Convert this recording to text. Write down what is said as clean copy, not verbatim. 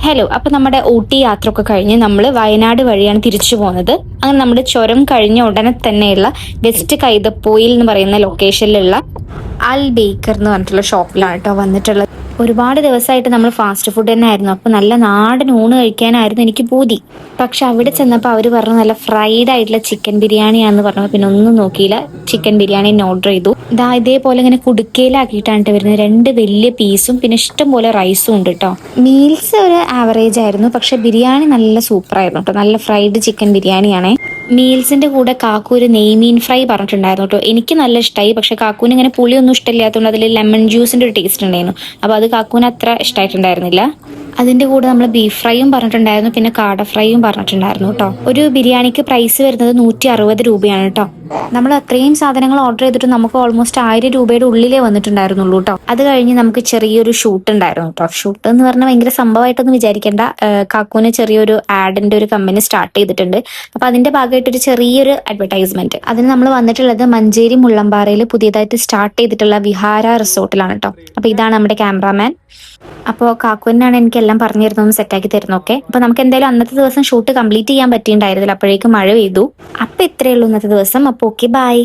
Hello, അപ്പൊ നമ്മുടെ ഊട്ടി യാത്ര ഒക്കെ കഴിഞ്ഞ് നമ്മൾ വയനാട് വഴിയാണ് തിരിച്ചു പോകുന്നത്. അങ്ങനെ നമ്മുടെ ചുരം കഴിഞ്ഞ ഉടനെ തന്നെയുള്ള വെസ്റ്റ് കൈതപ്പോയിൽ എന്ന് പറയുന്ന ലൊക്കേഷനിലുള്ള അൽ ബേക്കർ എന്ന് പറഞ്ഞിട്ടുള്ള ഷോപ്പിലാണ് കേട്ടോ വന്നിട്ടുള്ളത്. ഒരുപാട് ദിവസമായിട്ട് നമ്മൾ ഫാസ്റ്റ് ഫുഡ് തന്നെ ആയിരുന്നു. അപ്പൊ നല്ല നാടൻ ഊണ് കഴിക്കാനായിരുന്നു എനിക്ക് പൂതി. പക്ഷെ അവിടെ ചെന്നപ്പോൾ അവർ പറഞ്ഞു നല്ല ഫ്രൈഡ് ആയിട്ടുള്ള ചിക്കൻ ബിരിയാണിയാന്ന് പറഞ്ഞപ്പോൾ പിന്നെ ഒന്നും നോക്കിയില്ല, ചിക്കൻ ബിരിയാണി തന്നെ ഓർഡർ ചെയ്തു. ഇതേപോലെ ഇങ്ങനെ കുടുക്കയിലാക്കിയിട്ടാണ് വരുന്നത്. 2 വലിയ പീസും പിന്നെ ഇഷ്ടം പോലെ റൈസും ഉണ്ട് കേട്ടോ. മീൽസ് ഒരു ആവറേജ് ആയിരുന്നു, പക്ഷെ ബിരിയാണി നല്ല സൂപ്പർ ആയിരുന്നു കേട്ടോ. നല്ല ഫ്രൈഡ് ചിക്കൻ ബിരിയാണിയാണേ. മീൽസിന്റെ കൂടെ കാക്കു ഒരു നെയ്മീൻ ഫ്രൈ പറഞ്ഞിട്ടുണ്ടായിരുന്നു കേട്ടോ. എനിക്ക് നല്ല ഇഷ്ടമായി, പക്ഷെ കാക്കൂന് ഇങ്ങനെ പുളിയൊന്നും ഇഷ്ടമില്ലാത്തതുകൊണ്ട് അതിൽ ലെമൺ ജ്യൂസിന്റെ ഒരു ടേസ്റ്റ് ഉണ്ടായിരുന്നു. അപ്പൊ അത് കാക്കൂന് അത്ര ഇഷ്ടമായിട്ടുണ്ടായിരുന്നില്ല. അതിന്റെ കൂടെ നമ്മൾ ബീഫ് ഫ്രൈയും പറഞ്ഞിട്ടുണ്ടായിരുന്നു, പിന്നെ കാട ഫ്രൈയും പറഞ്ഞിട്ടുണ്ടായിരുന്നു കേട്ടോ. ഒരു ബിരിയാണിക്ക് പ്രൈസ് വരുന്നത് 160 രൂപയാണ് കേട്ടോ. നമ്മൾ അത്രയും സാധനങ്ങൾ ഓർഡർ ചെയ്തിട്ട് നമുക്ക് ഓൾമോസ്റ്റ് 1000 രൂപയുടെ ഉള്ളിലേ വന്നിട്ടുണ്ടായിരുന്നുള്ളൂ കേട്ടോ. അത് കഴിഞ്ഞ് നമുക്ക് ചെറിയൊരു ഷൂട്ട് ഉണ്ടായിരുന്നു കേട്ടോ. ഷൂട്ട് എന്ന് പറഞ്ഞാൽ ഭയങ്കര സംഭവമായിട്ടൊന്നും വിചാരിക്കേണ്ട. കാക്കൂന് ചെറിയൊരു ആഡിന്റെ ഒരു കമ്പനി സ്റ്റാർട്ട് ചെയ്തിട്ടുണ്ട്. അപ്പൊ അതിന്റെ ഭാഗമായിട്ട് ഒരു ചെറിയൊരു അഡ്വർടൈസ്മെന്റ്. അതിന് നമ്മൾ വന്നിട്ടുള്ളത് മഞ്ചേരി മുള്ളമ്പാറയിൽ പുതിയതായിട്ട് സ്റ്റാർട്ട് ചെയ്തിട്ടുള്ള വിഹാര റിസോർട്ടിലാണ് കേട്ടോ. അപ്പൊ ഇതാണ് നമ്മുടെ ക്യാമറാമാൻ. അപ്പോൾ കാക്കുവിനാണ് എനിക്ക് എല്ലാം പറഞ്ഞു തരുന്നതും സെറ്റാക്കി തരുന്നതൊക്കെ. അപ്പൊ നമുക്ക് എന്തായാലും അന്നത്തെ ദിവസം ഷൂട്ട് കംപ്ലീറ്റ് ചെയ്യാൻ പറ്റിയിട്ടുണ്ടായിരുന്നില്ല, അപ്പോഴേക്കും മഴ പെയ്തു. അപ്പൊ ഇത്രയേ ഉള്ളൂ ഇന്നത്തെ ദിവസം. അപ്പൊ ഓക്കെ, ബൈ.